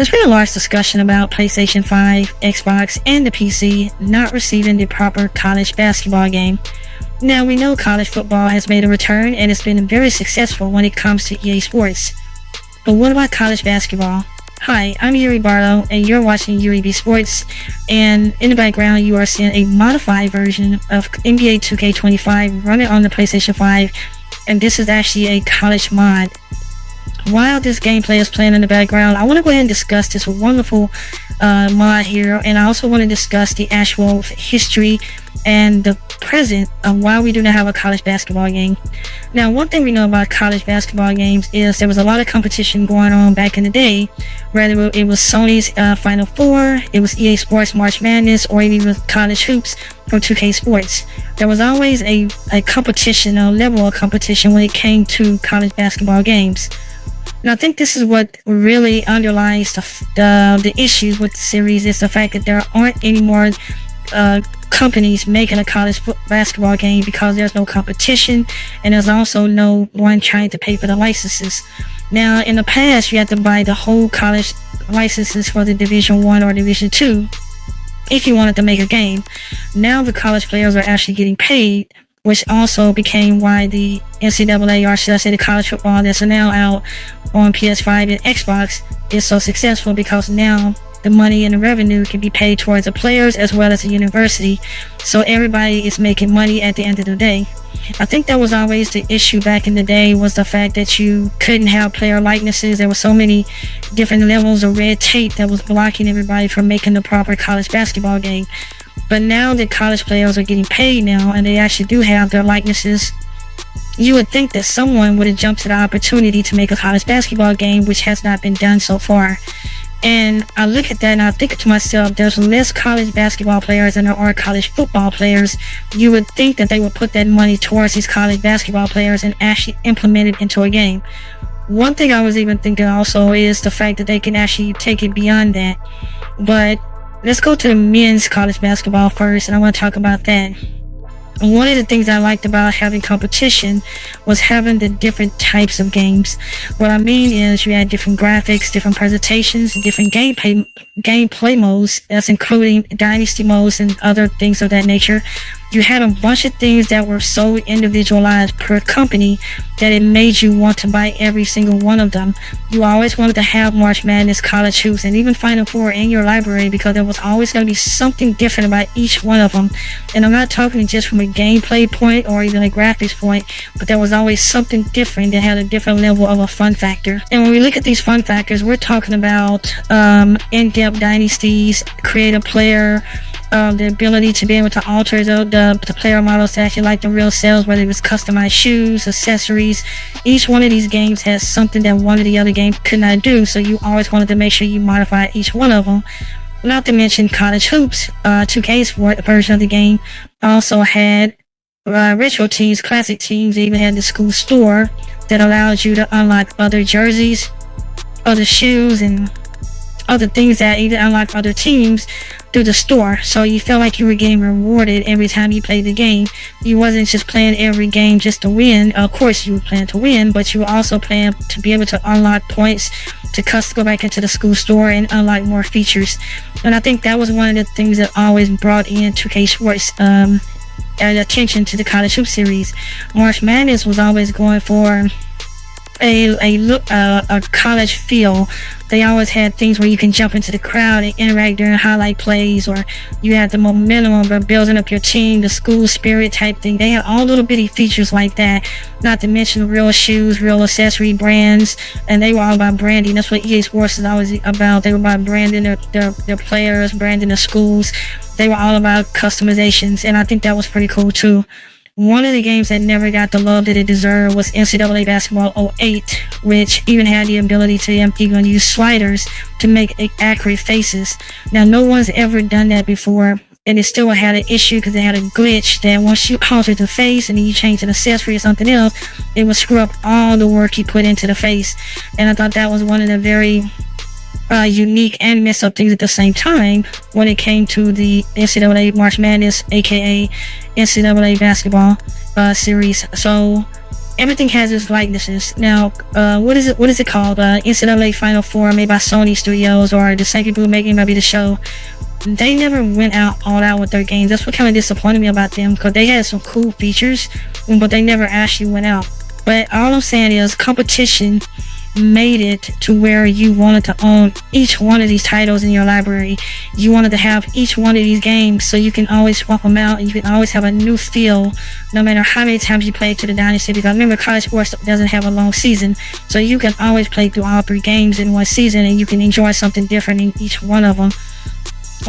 There's been a large discussion about PlayStation 5, Xbox, and the PC not receiving the proper college basketball game. Now, we know college football has made a return and it's been very successful when it comes to EA Sports. But what about college basketball? Hi, I'm Yuri Barlow, and you're watching Yuri B Sports, and in the background you are seeing a modified version of NBA 2K25 running on the PlayStation 5, and this is actually a college mod. While this gameplay is playing in the background, I want to go ahead and discuss this wonderful mod here, and I also want to discuss the actual history and the present of why we do not have a college basketball game. Now, one thing we know about college basketball games is there was a lot of competition going on back in the day, whether it was Sony's Final Four, it was EA Sports March Madness, or even with college hoops from 2K Sports. There was always a competition, a level of competition when it came to college basketball games. And I think this is what really underlies the issues with the series, is the fact that there aren't any more companies making a college basketball game because there's no competition, and there's also no one trying to pay for the licenses. Now, in the past, you had to buy the whole college licenses for the Division 1 or Division 2 if you wanted to make a game. Now the college players are actually getting paid, which also became why the NCAA, or should I say the college football that's now out on PS5 and Xbox, is so successful, because now the money and the revenue can be paid towards the players as well as the university. So everybody is making money at the end of the day. I think that was always the issue back in the day, was the fact that you couldn't have player likenesses. There were so many different levels of red tape that was blocking everybody from making the proper college basketball game. But now that college players are getting paid now, and they actually do have their likenesses, you would think that someone would have jumped to the opportunity to make a college basketball game, which has not been done so far. And I look at that and I think to myself, there's less college basketball players than there are college football players. You would think that they would put that money towards these college basketball players and actually implement it into a game. One thing I was even thinking also is the fact that they can actually take it beyond that. But let's go to the men's college basketball first, and I want to talk about that. One of the things I liked about having competition was having the different types of games. What I mean is you had different graphics, different presentations, different gameplay modes, that's including dynasty modes and other things of that nature. You had a bunch of things that were so individualized per company that it made you want to buy every single one of them. You always wanted to have March Madness, college hoops, and even Final Four in your library, because there was always going to be something different about each one of them. And I'm not talking just from a gameplay point or even a graphics point, but there was always something different that had a different level of a fun factor. And when we look at these fun factors, we're talking about in-depth dynasties, creative player, the ability to be able to alter the player models to actually like the real selves, whether it was customized shoes, accessories. Each one of these games has something that one of the other games could not do, so you always wanted to make sure you modify each one of them. Not to mention college hoops, 2K's version of the game also had retro teams, classic teams. They even had the school store that allowed you to unlock other jerseys, other shoes, and other things that even unlock other teams through the store. So you felt like you were getting rewarded every time you played the game. You wasn't just playing every game just to win. Of course you were playing to win, but you were also playing to be able to unlock points, to go back into the school store and unlock more features. And I think that was one of the things that always brought in 2K Sports attention to the college hoop series. March Madness was always going for a college feel. They always had things where you can jump into the crowd and interact during highlight plays, or you had the momentum of building up your team, the school spirit type thing. They had all little bitty features like that, not to mention real shoes, real accessory brands, and they were all about branding. That's what EA Sports is always about. They were about branding their players, branding the schools. They were all about customizations, and I think that was pretty cool too. One of the games that never got the love that it deserved was NCAA Basketball 08, which even had the ability to even use sliders to make accurate faces. Now, no one's ever done that before, and it still had an issue because it had a glitch that once you altered the face and then you changed an accessory or something else, it would screw up all the work you put into the face. And I thought that was one of the very unique and messed up things at the same time when it came to the NCAA March Madness, aka NCAA basketball series. So everything has its likenesses. Now, what is it called? NCAA Final Four, made by Sony Studios, or the same people making maybe the show. They never went all out with their games. That's what kind of disappointed me about them, because they had some cool features, but they never actually went out. But all I'm saying is, competition made it to where you wanted to own each one of these titles in your library. You wanted to have each one of these games, so you can always swap them out, and you can always have a new feel no matter how many times you play to the Dynasty. Because remember, college sports doesn't have a long season, so you can always play through all 3 games in one season, and you can enjoy something different in each one of them.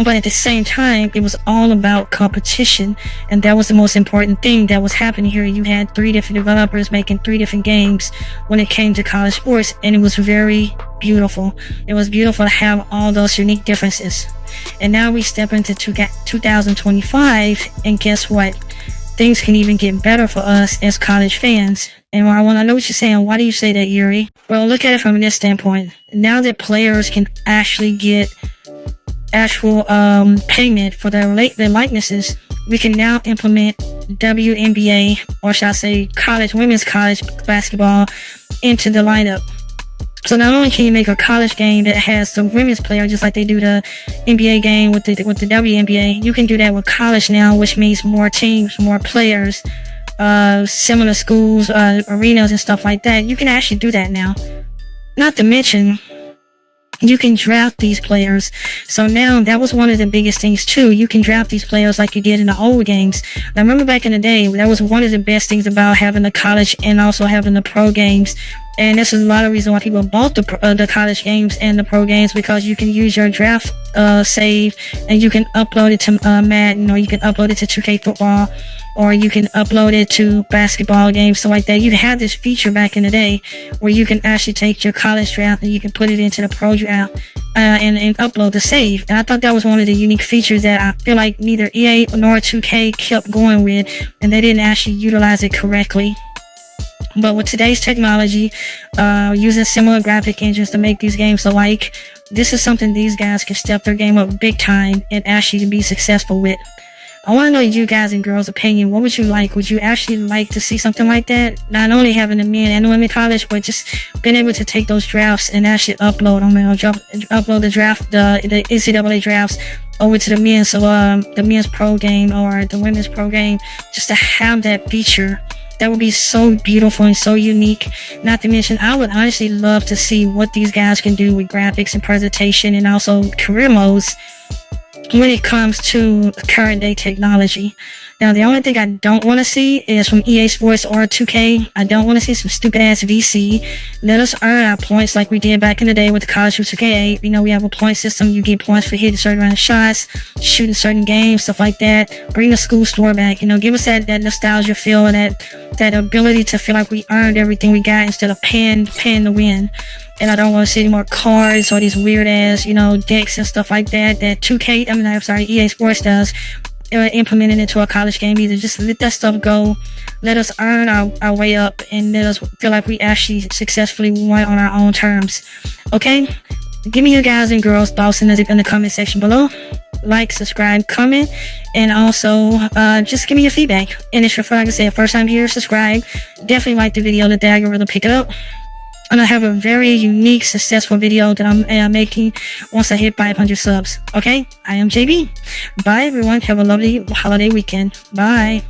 But at the same time, it was all about competition, and that was the most important thing that was happening here. You had 3 different developers making 3 different games when it came to college sports, and it was very beautiful. It was beautiful to have all those unique differences. And now we step into 2025, and guess what? Things can even get better for us as college fans. And I want to know what you're saying. Why do you say that, Yuri? Well, look at it from this standpoint. Now that players can actually get actual payment for their likenesses, we can now implement WNBA, or should I say women's college basketball, into the lineup. So not only can you make a college game that has the women's player, just like they do the NBA game with the WNBA, you can do that with college now, which means more teams, more players, similar schools, arenas and stuff like that. You can actually do that now. Not to mention, you can draft these players. So now that was one of the biggest things too. You can draft these players like you did in the old games. I remember back in the day, that was one of the best things about having the college and also having the pro games. And this is a lot of reason why people bought the college games and the pro games, because you can use your draft save, and you can upload it to Madden, or you can upload it to 2K football, or you can upload it to basketball games, stuff like that. You had this feature back in the day where you can actually take your college draft and you can put it into the pro draft and upload the save. And I thought that was one of the unique features that I feel like neither EA nor 2K kept going with, and they didn't actually utilize it correctly. But with today's technology, using similar graphic engines to make these games alike, this is something these guys can step their game up big time and actually be successful with. I want to know you guys and girls' opinion. What would you like? Would you actually like to see something like that? Not only having the men and the women college, but just being able to take those drafts and actually upload them, upload the draft, the NCAA drafts over to the men, so the men's pro game or the women's pro game, just to have that feature. That would be so beautiful and so unique. Not to mention, I would honestly love to see what these guys can do with graphics and presentation and also career modes when it comes to current day technology. Now, the only thing I don't want to see is from EA Sports or 2K. I don't want to see some stupid ass VC. Let us earn our points like we did back in the day with the College Hoops 2K8. You know, we have a point system. You get points for hitting certain round of shots, shooting certain games, stuff like that. Bring the school store back. You know, give us that nostalgia feel and that ability to feel like we earned everything we got instead of paying to win. And I don't want to see any more cards or these weird ass, decks and stuff like that 2K, EA Sports does, implementing into a college game either. Just let that stuff go. Let us earn our way up, and let us feel like we actually successfully won on our own terms. Okay? Give me your guys and girls' thoughts in the comment section below. Like, subscribe, comment, and also just give me your feedback. And if you're, like I said, first time here, subscribe. Definitely like the video, let the algorithm pick it up. And I have a very unique, successful video that I'm making once I hit 500 subs. Okay? I am JB. Bye, everyone. Have a lovely holiday weekend. Bye.